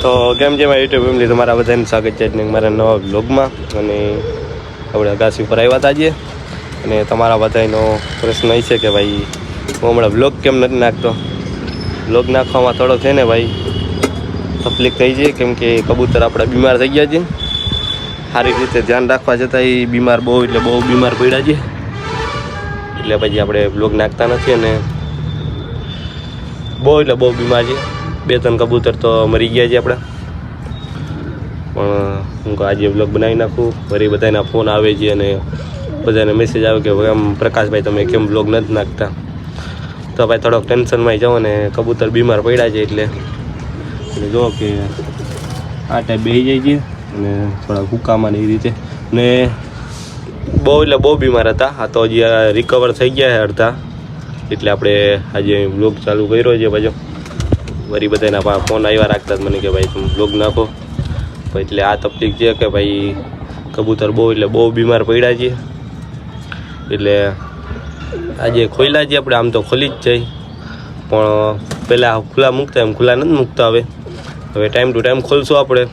તો કેમ છે મારી યુટ્યુબ ફેમિલી, તમારા બધાને સ્વાગત છે મારા નવા વ્લોગમાં. અને આપણે અગાસી ઉપર આવ્યા હતા આજે, અને તમારા બધાનો પ્રશ્ન એ છે કે ભાઈ હું હમણાં વ્લોગ કેમ નથી નાખતો. વ્લોગ નાખવામાં થોડો છે ને ભાઈ તકલીફ થઈ છે, કેમ કે કબૂતર આપણે બીમાર થઈ ગયા છે. સારી રીતે ધ્યાન રાખવા છતાં એ બીમાર બહુ બીમાર પડ્યા છે, એટલે પછી આપણે વ્લોગ નાખતા નથી. અને બહુ બીમાર છે. 2-3 કબૂતર તો મરી ગયા છે આપણા. પણ હું આજે વ્લોગ બનાવી નાખું. ફરી બધાના ફોન આવે છે અને બધાને મેસેજ આવે કે આમ પ્રકાશભાઈ તમે કેમ વ્લોગ નથી નાખતા. તો ભાઈ થોડોક ટેન્શનમાં જાઓ ને કબૂતર બીમાર પડ્યા છે એટલે જો કે આ ટાઈપ બેસી જાય છે અને થોડા હુકામાં ને એ રીતે. ને બહુ બીમાર હતા. આ તો હજી રિકવર થઈ ગયા છે અડધા, એટલે આપણે આજે વ્લોગ ચાલુ કર્યો છે. પાછો વળી બધાના ફોન આવ્યા રાખતા મને કે ભાઈ તમે વ્લોગ નાખો. એટલે આ તકલીફ છે કે ભાઈ કબૂતર બહુ બીમાર પડ્યા છે. એટલે આજે ખોલ્યા છે આપણે. આમ તો ખોલી જ જાય, પણ પહેલાં ખુલ્લા મૂકતા એમ ખુલ્લા નથી મૂકતા. હવે ટાઈમ ટુ ટાઈમ ખોલશું આપણે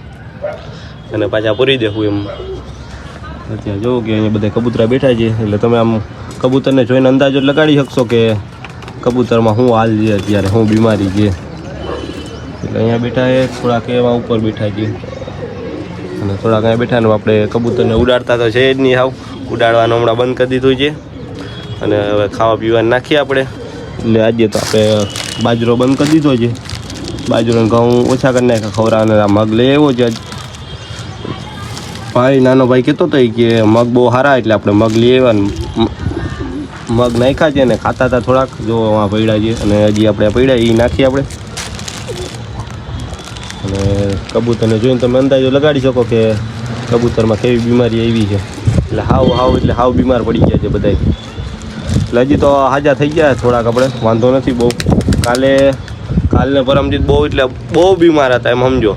અને પાછા પૂરી દેવું એમ. અત્યારે જોવો કે અહીંયા બધા કબૂતરા બેઠા છે, એટલે તમે આમ કબૂતરને જોઈને અંદાજો લગાડી શકશો કે કબૂતરમાં શું હાલ છે અત્યારે, શું બીમારી છે. એટલે અહીંયા બેઠા છે, થોડાક એવા ઉપર બેઠા છે અને થોડાક અહીંયા બેઠા ને આપણે કબૂતરને ઉડાડતા તો છે જ નહીં. હાવ ઉડાડવાનું હમણાં બંધ કરી દીધું છે. અને હવે ખાવા પીવાનું નાખીએ આપણે. એટલે આજે તો આપણે બાજરો બંધ કરી દીધો છે. બાજરો ઘઉં ઓછા કરી નાખ્યા ખવડાવવાના. આ મગ લઈ આવ્યો છે ભાઈ. નાનો ભાઈ કહેતો હતો કે મગ બહુ સારા, એટલે આપણે મગ લઈ આવ્યા ને મગ નાખ્યા છે. ને ખાતા હતા થોડાક, જો આ પડ્યા છે અને હજી આપણે પડ્યા એ નાખીએ આપણે. અને કબૂતરને જોઈને તમે અંદાજો લગાડી શકો કે કબૂતરમાં કેવી બીમારી આવી છે. એટલે હાવ બીમાર પડી ગયા છે બધા. એટલે હજી તો હાજા થઈ ગયા થોડાક આપણે, વાંધો નથી બહુ. કાલને પરમજીત બહુ બીમાર હતા એમ સમજો.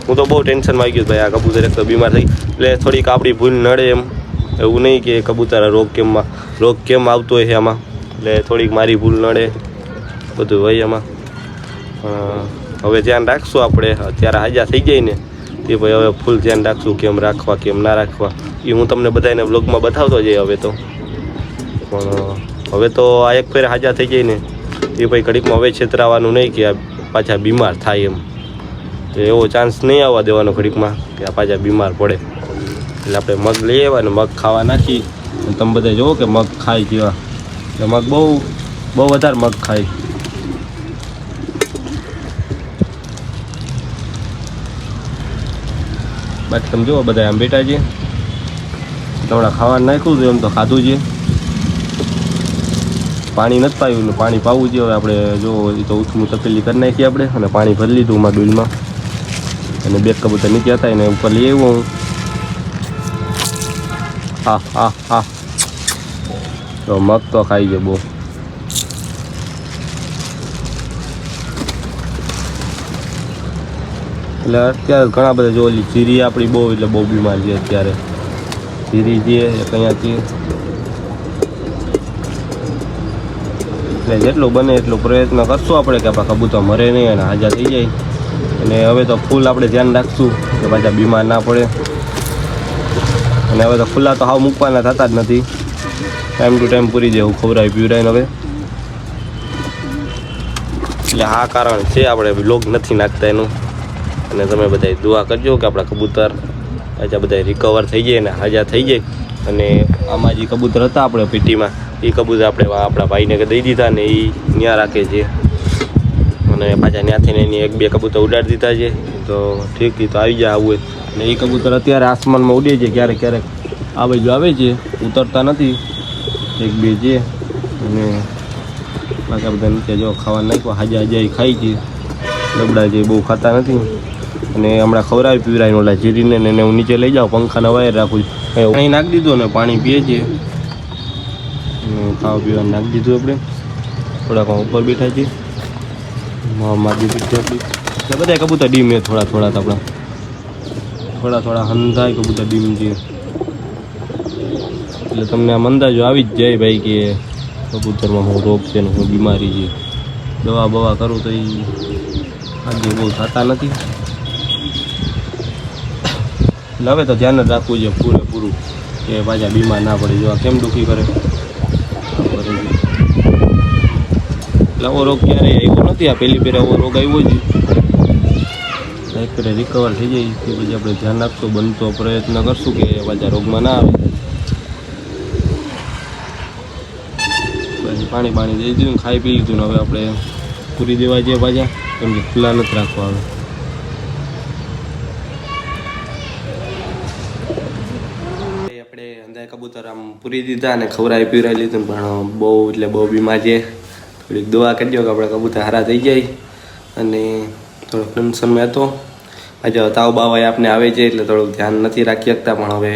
હું તો બહુ ટેન્શનમાં આવી ગયું ભાઈ. આ કબૂતર એક તો બીમાર થઈ, એટલે થોડીક આપણી ભૂલ નડે એમ. એવું નહીં કે કબૂતર રોગ કેમ આવતો હોય છે આમાં. એટલે થોડીક મારી ભૂલ નડે, બધું હોય એમાં. હવે ધ્યાન રાખશું આપણે. અત્યારે હાજા થઈ જાય ને તે ભાઈ હવે ફૂલ ધ્યાન રાખશું, કેમ રાખવા કેમ ના રાખવા એ હું તમને બધાને વ્લોગમાં બતાવતો જઈએ હવે તો. પણ હવે તો આ એક ફેર હાજા થઈ જાય ને તે ભાઈ ઘડીકમાં હવે છેતરાવાનું નહીં કે આ પાછા બીમાર થાય એમ. તો એવો ચાન્સ નહીં આવવા દેવાનો ઘડીકમાં કે આ પાછા બીમાર પડે. એટલે આપણે મગ લઈ આવ્યા ને મગ ખાવા નાખી. તમે બધા જુઓ કે મગ ખાય કેવા. એટલે મગ બહુ વધારે મગ ખાય. બાકી તમે જુઓ બધા આમ બેઠા છે. હમણાં ખાવાનું નાખ્યું છે, એમ તો ખાધું છે. પાણી નથી પાયું ને પાણી પાવું છે હવે આપણે. જો એ તો ઉથમું તપેલી કરી નાખીએ આપણે. અને પાણી ભરી લીધું મારા ડોલમાં. અને 2 કબૂતર નીચે હતા એને ઉપર લઈ આવ્યો હું. હા તો મગ તો ખાઈ ગયો બહુ. એટલે અત્યારે ઘણા બધા જો ઓલી ચીરી આપણી બહુ બીમાર છે અત્યારે. ચીરી છે એક અહીંયાથી. એટલે જેટલું બને એટલું પ્રયત્ન કરશું આપણે કે આપણા કબૂતર મરે નહીં અને હાજા થઈ જાય. અને હવે તો ફૂલ આપણે ધ્યાન રાખશું કે પાછા બીમાર ના પડે. અને હવે તો ખુલ્લા તો હાવ મૂકવાના થતા જ નથી. ટાઈમ ટુ ટાઈમ પૂરી દેવું, ખવડાવી પીવડાવીને હવે. એટલે આ કારણ છે આપણે વ્લોગ નથી નાખતા એનું. અને તમે બધા દુઆ કરજો કે આપણા કબૂતર પાછા બધા રિકવર થઈ જાય ને હાજા થઈ જાય. અને આમાં જે કબૂતર હતા આપણે પેટીમાં, એ કબૂતર આપણે આપણા ભાઈને દઈ દીધા ને એ ત્યાં રાખે છે. અને પાછા ત્યાંથી એની 1-2 કબૂતર ઉડાડી દીધા છે. તો ઠીક, એ તો આવી જાય આવું. અને એ કબૂતર અત્યારે આસમાનમાં ઉડે છે, ક્યારેક આ બાજુ આવે છે, ઉતરતા નથી. 1-2 છે. અને બાકી બધા નીચે જો ખાવા નાખ્યા, હાજા એ ખાઈ છે. લબડા જે બહુ ખાતા નથી. અને હમણાં ખવડાવી પીવડાવીને ઓલા જીરીને એને હું નીચે લઈ જાઉં, પંખાના વાયર રાખું. પાણી નાખી દીધું ને પાણી પીએ છે. ખાવા પીવાનું નાખી દીધું આપણે. થોડાક ઉપર બેઠા છીએ. મારી પીઠી આપણી બધા કબૂતર ડીમ છે થોડા આપણા. થોડા હંધાય કબૂતર ડીમ છે. એટલે તમને આમ અંદાજો આવી જ જાય ભાઈ કે કબૂતરમાં શું રોગ છે ને શું બીમારી છે. દવા બવા કરું તો એ આજે બહુ થતા નથી. એટલે હવે તો ધ્યાન જ રાખવું જોઈએ પૂરેપૂરું કે પાછા બીમાર ના પડી જવા. કેમ દુઃખી કરે એટલે આવો રોગ ક્યારેય આવ્યો નથી. આ પહેલી ફેર આવો રોગ આવ્યો જ. એક ફેરે રિકવર થઈ જાય તે પછી આપણે ધ્યાન રાખશું, બનતો પ્રયત્ન કરશું કે પાછા રોગમાં ના આવે. પછી પાણી દઈ દીધું, ખાઈ પી લીધું ને હવે આપણે પૂરી દેવા જઈએ પાછા, કેમ કે ખુલ્લા નથી રાખવા આવે. આપણે અંદાજ કબૂતર આમ પૂરી દીધા અને ખવડાવી પીવડાવી લીધું, પણ બહુ બીમાર છે. થોડીક દવા કરી દો કે આપણે કબૂતર સારા થઈ જાય. અને થોડોક ટેન્શનમાં હતો આજે, તાવ બાવા આપને આવે છે એટલે થોડુંક ધ્યાન નથી રાખી શકતા, પણ હવે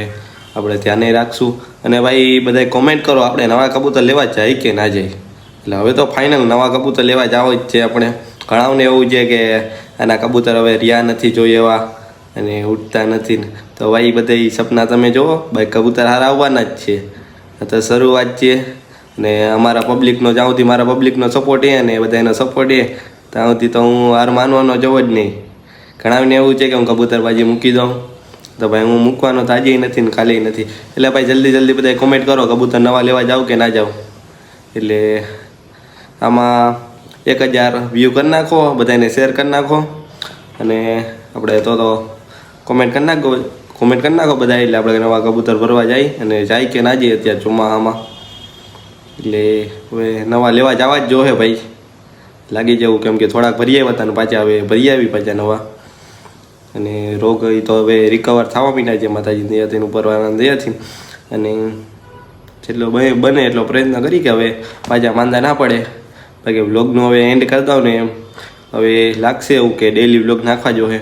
આપણે ધ્યાને રાખશું. અને ભાઈ બધા કોમેન્ટ કરો આપણે નવા કબૂતર લેવા જાય કે ના જાય. એટલે હવે તો ફાઇનલ નવા કબૂતર લેવા જાવ જ છે આપણે. ઘણાઓને એવું છે કે આના કબૂતર હવે રહ્યા નથી જોઈએ એવા અને ઉઠતા નથી, તો ભાઈ બધા સપના તમે જુઓ. ભાઈ કબૂતર હારા આવવાના જ છે, તો શરૂઆત છે. અને અમારા પબ્લિકનો જ્યાં સુધી મારા પબ્લિકનો સપોર્ટ છે અને બધાનો સપોર્ટ છે ત્યાં સુધી તો હું હાર માનવાનો જવો જ નહીં. ઘણાને એવું છે કે હું કબૂતરબાજી મૂકી દઉં, તો ભાઈ હું મૂકવાનો તાજી નથી ને ખાલી નથી. એટલે ભાઈ જલ્દી બધા કોમેન્ટ કરો કબૂતર નવા લેવા જાવ કે ના જાવ. એટલે આમાં 1000 વ્યૂ કરી નાખો, બધાને શેર કરી નાખો. અને આપણે તો કોમેન્ટ કરી નાખો બધા. એટલે આપણે નવા કબૂતર ભરવા જાય અને જાય કે ના જઈએ અત્યારે ચોમાસામાં. એટલે હવે નવા લેવા જવા જ જોહે ભાઈ, લાગી જવું. કેમ કે થોડાક ભરી આવ્યા હતા ને પાછા હવે ભરી આવી પાછા નવા. અને રોગ તો હવે રિકવર થવા માંડ્યા છે માતાજી દયાથી, ઉપરવાળાની દયાથી. અને જેટલો બને એટલો પ્રયત્ન કરી કે હવે પાછા માંદા ના પડે. બાકી વ્લોગનું હવે એન્ડ કરી દઉં ને એમ હવે લાગશે એવું કે ડેલી વ્લોગ નાખવા જોઈએ.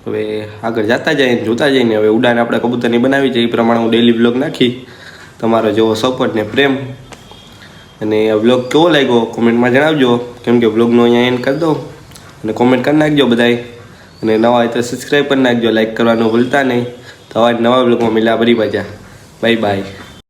હવે આગળ જતા જાય જોતા જઈને હવે ઉડાન આપણે કબૂતરની બનાવી છે એ પ્રમાણે હું ડેલી વ્લોગ નાખી. તમારો જેવો સપોર્ટ ને પ્રેમ. અને આ વ્લોગ કેવો લાગ્યો કોમેન્ટમાં જણાવજો, કેમ કે વ્લોગનો અહીંયા એન્ડ કરી દઉં. અને કોમેન્ટ કરી નાખજો બધાય. અને નવા હોય તો સબસ્ક્રાઈબ કરી નાખજો, લાઈક કરવાનું ભૂલતા નહીં. તો આવા જ નવા વ્લોગમાં મિલા ફરી પાછા. Bye bye.